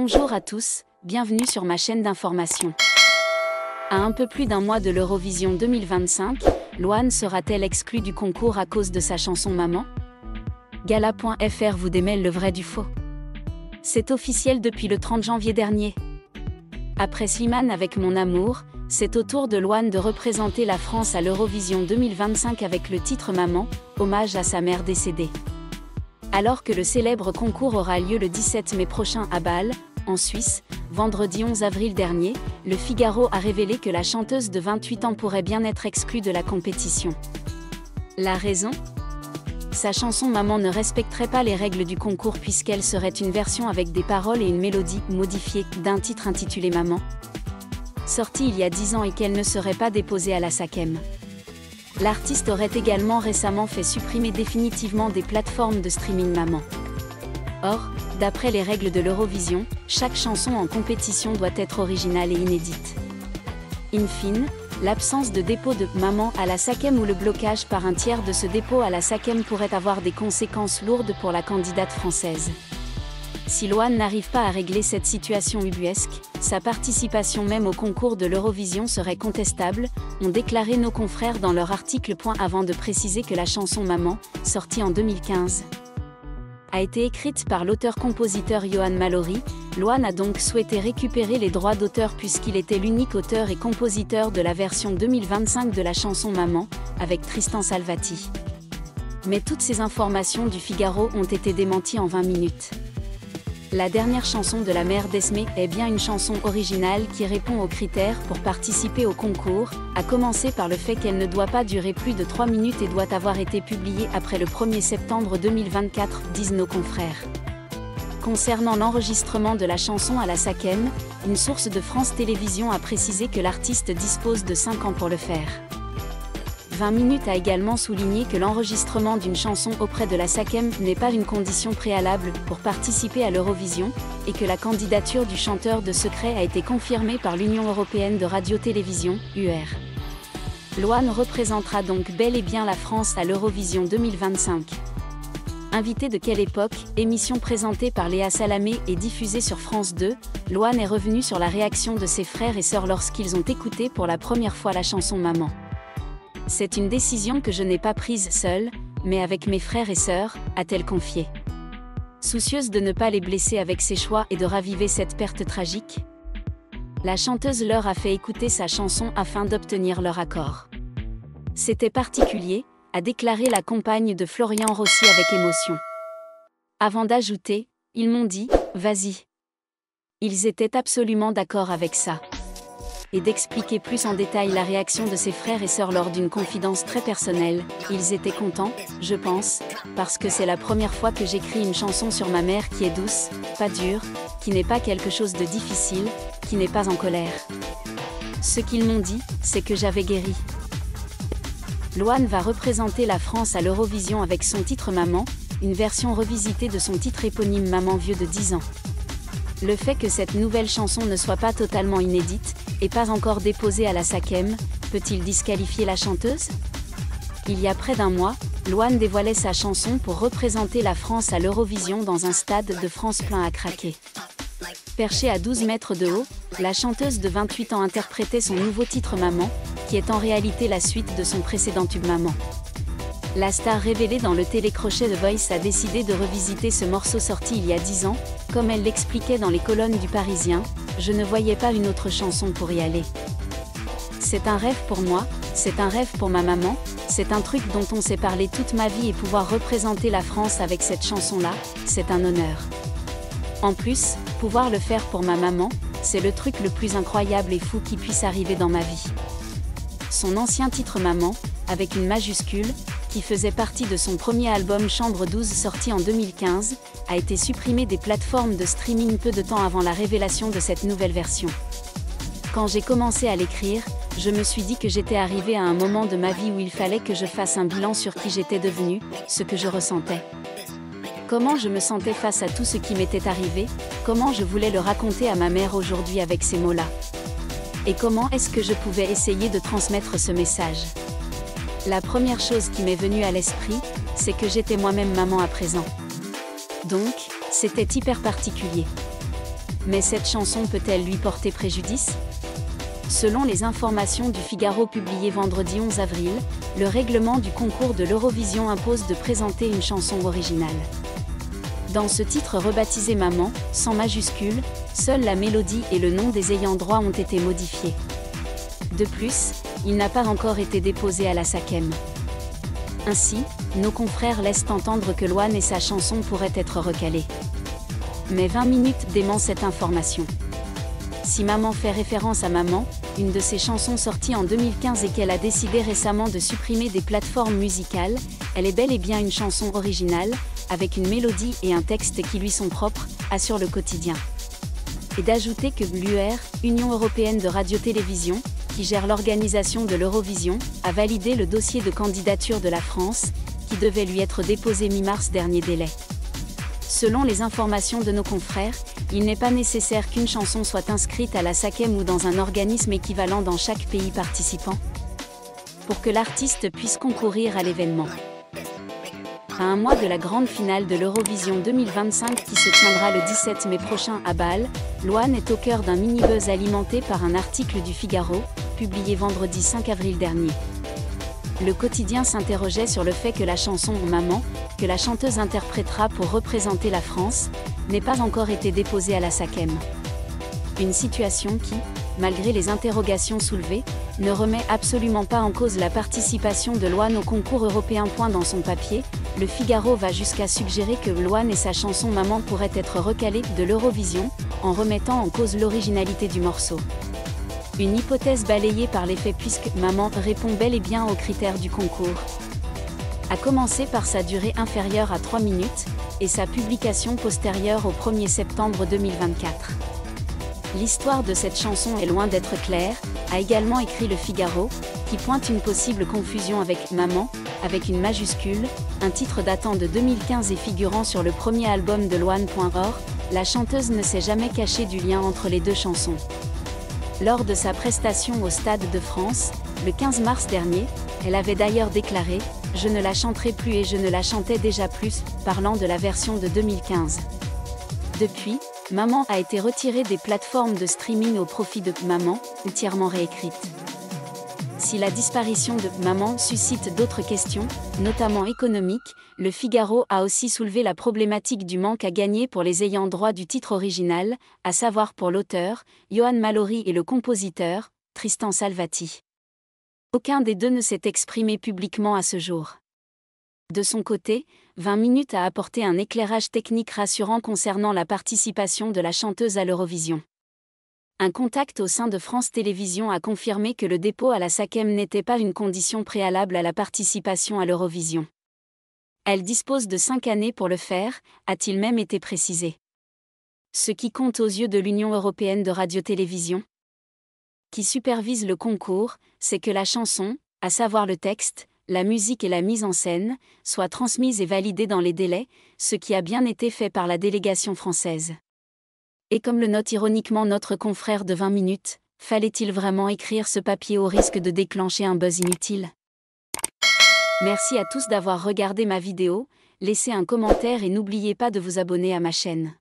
Bonjour à tous, bienvenue sur ma chaîne d'information. À un peu plus d'un mois de l'Eurovision 2025, Loane sera-t-elle exclue du concours à cause de sa chanson Maman? Gala.fr vous démêle le vrai du faux. C'est officiel depuis le 30 janvier dernier. Après Slimane avec Mon Amour, c'est au tour de Loane de représenter la France à l'Eurovision 2025 avec le titre Maman, hommage à sa mère décédée. Alors que le célèbre concours aura lieu le 17 mai prochain à Bâle, en Suisse, vendredi 11 avril dernier, Le Figaro a révélé que la chanteuse de 28 ans pourrait bien être exclue de la compétition. La raison ? Sa chanson Maman ne respecterait pas les règles du concours puisqu'elle serait une version avec des paroles et une mélodie modifiée d'un titre intitulé Maman, sorti il y a 10 ans et qu'elle ne serait pas déposée à la SACEM. L'artiste aurait également récemment fait supprimer définitivement des plateformes de streaming Maman. Or, d'après les règles de l'Eurovision, chaque chanson en compétition doit être originale et inédite. In fine, l'absence de dépôt de Maman à la SACEM ou le blocage par un tiers de ce dépôt à la SACEM pourrait avoir des conséquences lourdes pour la candidate française. Si Loane n'arrive pas à régler cette situation ubuesque, sa participation même au concours de l'Eurovision serait contestable, ont déclaré nos confrères dans leur article. Avant de préciser que la chanson Maman, sortie en 2015, a été écrite par l'auteur-compositeur Johan Mallory, Loane a donc souhaité récupérer les droits d'auteur puisqu'il était l'unique auteur et compositeur de la version 2025 de la chanson Maman, avec Tristan Salvati. Mais toutes ces informations du Figaro ont été démenties en 20 minutes. La dernière chanson de la mère d'Esmé est bien une chanson originale qui répond aux critères pour participer au concours, à commencer par le fait qu'elle ne doit pas durer plus de 3 minutes et doit avoir été publiée après le 1er septembre 2024, disent nos confrères. Concernant l'enregistrement de la chanson à la SACEM, une source de France Télévisions a précisé que l'artiste dispose de 5 ans pour le faire. 20 minutes a également souligné que l'enregistrement d'une chanson auprès de la SACEM n'est pas une condition préalable pour participer à l'Eurovision, et que la candidature du chanteur de Secret a été confirmée par l'Union européenne de radio-télévision, UR. Loane représentera donc bel et bien la France à l'Eurovision 2025. Invité de quelle époque, émission présentée par Léa Salamé et diffusée sur France 2, Loane est revenue sur la réaction de ses frères et sœurs lorsqu'ils ont écouté pour la première fois la chanson Maman. C'est une décision que je n'ai pas prise seule, mais avec mes frères et sœurs, a-t-elle confié. Soucieuse de ne pas les blesser avec ses choix et de raviver cette perte tragique, la chanteuse leur a fait écouter sa chanson afin d'obtenir leur accord. C'était particulier, a déclaré la compagne de Florian Rossi avec émotion. Avant d'ajouter, ils m'ont dit, vas-y. Ils étaient absolument d'accord avec ça. Et d'expliquer plus en détail la réaction de ses frères et sœurs lors d'une confidence très personnelle. Ils étaient contents, je pense, parce que c'est la première fois que j'écris une chanson sur ma mère qui est douce, pas dure, qui n'est pas quelque chose de difficile, qui n'est pas en colère. Ce qu'ils m'ont dit, c'est que j'avais guéri. Loane va représenter la France à l'Eurovision avec son titre Maman, une version revisitée de son titre éponyme Maman vieux de 10 ans. Le fait que cette nouvelle chanson ne soit pas totalement inédite, et pas encore déposée à la SACEM, peut-il disqualifier la chanteuse? Il y a près d'un mois, Loane dévoilait sa chanson pour représenter la France à l'Eurovision dans un stade de France plein à craquer. Perchée à 12 mètres de haut, la chanteuse de 28 ans interprétait son nouveau titre Maman, qui est en réalité la suite de son précédent tube Maman. La star révélée dans le télécrochet The Voice a décidé de revisiter ce morceau sorti il y a 10 ans, comme elle l'expliquait dans les colonnes du Parisien, je ne voyais pas une autre chanson pour y aller. C'est un rêve pour moi, c'est un rêve pour ma maman, c'est un truc dont on s'est parlé toute ma vie et pouvoir représenter la France avec cette chanson-là, c'est un honneur. En plus, pouvoir le faire pour ma maman, c'est le truc le plus incroyable et fou qui puisse arriver dans ma vie. Son ancien titre Maman, avec une majuscule, qui faisait partie de son premier album Chambre 12 sorti en 2015, a été supprimé des plateformes de streaming peu de temps avant la révélation de cette nouvelle version. Quand j'ai commencé à l'écrire, je me suis dit que j'étais arrivée à un moment de ma vie où il fallait que je fasse un bilan sur qui j'étais devenue, ce que je ressentais. Comment je me sentais face à tout ce qui m'était arrivé, comment je voulais le raconter à ma mère aujourd'hui avec ces mots-là. Et comment est-ce que je pouvais essayer de transmettre ce message. La première chose qui m'est venue à l'esprit, c'est que j'étais moi-même maman à présent. Donc, c'était hyper particulier. Mais cette chanson peut-elle lui porter préjudice ? Selon les informations du Figaro publiées vendredi 11 avril, le règlement du concours de l'Eurovision impose de présenter une chanson originale. Dans ce titre rebaptisé Maman, sans majuscule, seule la mélodie et le nom des ayants droit ont été modifiés. De plus, il n'a pas encore été déposé à la SACEM. Ainsi, nos confrères laissent entendre que Loane et sa chanson pourraient être recalées. Mais 20 minutes dément cette information. Si Maman fait référence à Maman, une de ses chansons sorties en 2015 et qu'elle a décidé récemment de supprimer des plateformes musicales, elle est bel et bien une chanson originale, avec une mélodie et un texte qui lui sont propres, assure le quotidien. Et d'ajouter que l'UR, Union européenne de radio-télévision, qui gère l'organisation de l'Eurovision, a validé le dossier de candidature de la France, qui devait lui être déposé mi-mars dernier délai. Selon les informations de nos confrères, il n'est pas nécessaire qu'une chanson soit inscrite à la SACEM ou dans un organisme équivalent dans chaque pays participant, pour que l'artiste puisse concourir à l'événement. À un mois de la grande finale de l'Eurovision 2025 qui se tiendra le 17 mai prochain à Bâle, Loane est au cœur d'un mini-buzz alimenté par un article du Figaro, publié vendredi 5 avril dernier. Le quotidien s'interrogeait sur le fait que la chanson « Maman », que la chanteuse interprétera pour représenter la France, n'ait pas encore été déposée à la SACEM. Une situation qui, malgré les interrogations soulevées, ne remet absolument pas en cause la participation de Loane au concours européen. Dans son papier, le Figaro va jusqu'à suggérer que Loane et sa chanson « Maman » pourraient être recalées de l'Eurovision, en remettant en cause l'originalité du morceau. Une hypothèse balayée par les faits puisque « Maman » répond bel et bien aux critères du concours. À commencer par sa durée inférieure à 3 minutes, et sa publication postérieure au 1er septembre 2024. L'histoire de cette chanson est loin d'être claire, a également écrit le Figaro, qui pointe une possible confusion avec « Maman », avec une majuscule, un titre datant de 2015 et figurant sur le premier album de Loane. Or, la chanteuse ne s'est jamais cachée du lien entre les deux chansons. Lors de sa prestation au Stade de France, le 15 mars dernier, elle avait d'ailleurs déclaré « Je ne la chanterai plus et je ne la chantais déjà plus », parlant de la version de 2015. Depuis, Maman a été retirée des plateformes de streaming au profit de Maman, entièrement réécrite. Si la disparition de Maman suscite d'autres questions, notamment économiques, le Figaro a aussi soulevé la problématique du manque à gagner pour les ayants droit du titre original, à savoir pour l'auteur, Johan Mallory, et le compositeur, Tristan Salvati. Aucun des deux ne s'est exprimé publiquement à ce jour. De son côté, 20 minutes a apporté un éclairage technique rassurant concernant la participation de la chanteuse à l'Eurovision. Un contact au sein de France Télévisions a confirmé que le dépôt à la SACEM n'était pas une condition préalable à la participation à l'Eurovision. Elle dispose de 5 années pour le faire, a-t-il même été précisé. Ce qui compte aux yeux de l'Union européenne de radio-télévision, qui supervise le concours, c'est que la chanson, à savoir le texte, la musique et la mise en scène, soient transmises et validées dans les délais, ce qui a bien été fait par la délégation française. Et comme le note ironiquement notre confrère de 20 minutes, fallait-il vraiment écrire ce papier au risque de déclencher un buzz inutile ? Merci à tous d'avoir regardé ma vidéo, laissez un commentaire et n'oubliez pas de vous abonner à ma chaîne.